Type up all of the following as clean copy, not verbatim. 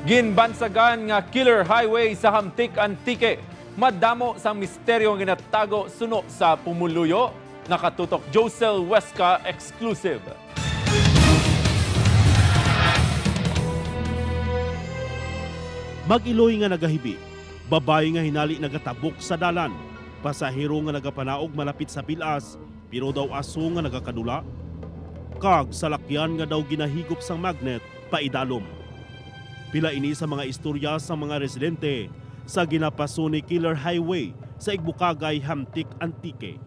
Ginbansagan nga killer highway sa Hamtik Antique. Madamo sang misteryo nga ginatago suno sa Pumuluyo. Nakatutok Josel Huesca exclusive. Mag-Iloy nga nagahibi, babae nga hinali nagatabok sa dalan, pasahero nga nagapanaog malapit sa pilas, pero daw aso nga nagakadula. Kag salakyan nga daw ginahigop sang magnet paidalom. Pila ini sa mga istorya sa mga residente sa ginapaso ni Killer Highway sa Igbukagay, Hamtik Antique.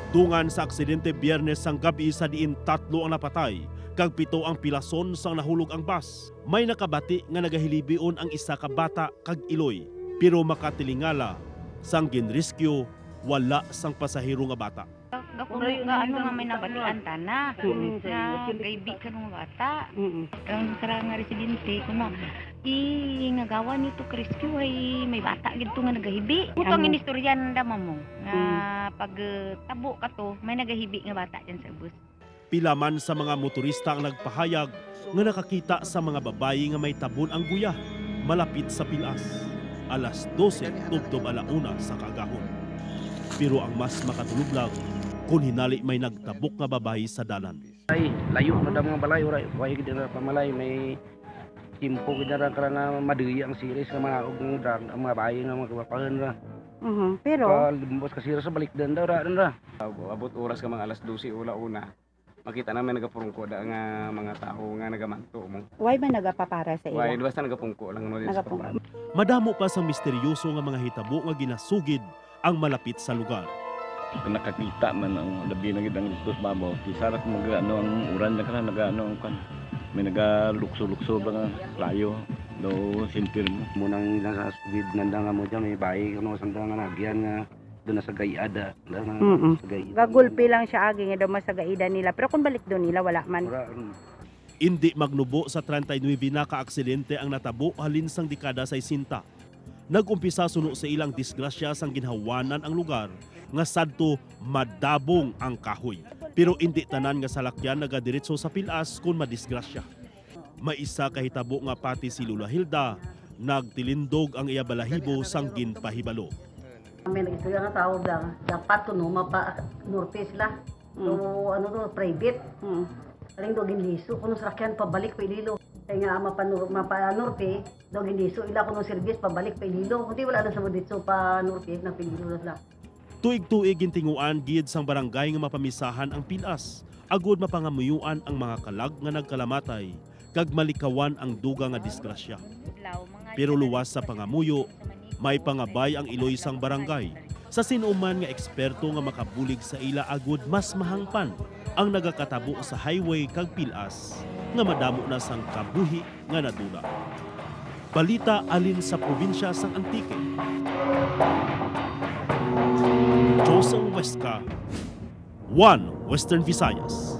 Dungan sa aksidente Biyernes sang gabi sa diin 3 ang napatay, kag 7 ang pilason sang nahulog ang bus. May nakabati nga nagahilibion ang isa ka bata kag Iloy, pero makatilingala sang ginrescue wala sang pasahero nga bata. Kung nga nga may nabatian tana, na gaybi ka ng bata. Ang karang nga residente, kung ngagawa nito rescue ay may bata gito nga nagahibi. Utang inistoryan dama mo, nga pag tabo ka to, may nagahibi nga bata dyan sa bus. Pilaman sa mga motorista ang nagpahayag nga nakakita sa mga babayi nga may tabon ang guya malapit sa pilas. Alas 12 tubtob alauna sa kagahon. Pero ang mas makatuluglag kung hinali may nagtabok nga babae sa dalan. Ay, layo na da mga balay, way gid na pamalay may timpo gid na karana maduya ang series nga mga og drag ang mga bayi nga mga kapahan ra. Pero limbos ka series sa balik dan daw ra. Abot oras ka mga alas 12 una. Makita namin nagapungko da nga mga tao nga nagamanto mo. why man nagapapara sa ila? Why basta nagapungko lang no sa pagbaban. Madamo pa sa misteryoso nga mga hitabo nga ginasugid ang malapit sa lugar. Nakakita man ang labi na gidang listos babaw. Di sarat mag-ano ang uran na kana nag-ano kan. May nagalukso-lukso ba nga layo do sintir mo. Munang nasa sugid nanda nga mo dyan may bayi kuno sanda nga nagyan nga doon na sa gayada. Gagulpi lang siya agi nga daw masagaida nila. Pero kung balik doon nila wala man. Indi magnubo sa 39 na kaaksidente ang natabo halin sang dekada 60. Nag-umpisa suno sa ilang disgrasya sang ginhawanan ang lugar nga sadto madabong ang kahoy. Pero indi tanan nga salakyan nagadiretso sa pilas kung madisgrasya. May isa kahitabo nga pati si Lula Hilda, nagtilindog ang iya balahibo sang ginpahibalo. May nag-istorya nga tawag lang, dapat to no, mapa-norte sila. So, ano to, private. Aling do ginliso, kung sakyan pabalik pa ililo. Kaya nga mapa-norte, do ginliso, ila kung service pabalik pa ililo. Kundi wala na sa moditso pa-norte, na pililo na sila. Tuig-tuig gintinguan gid sang barangay nga mapamisahan ang pilas. Agod mapangamuyuan ang mga kalag nga nagkalamatay, kag malikawan ang duga nga disgrasya. Pero luwas sa pangamuyo, may pangabay ang Iloy sang barangay. Sa sinuman nga eksperto nga makabulig sa ila agud mas mahangpan ang nagakatabo sa highway kag pilas nga madamo na sang kabuhi nga nadula. Balita alin sa probinsya sang Antique. Josel Huesca, One Western Visayas.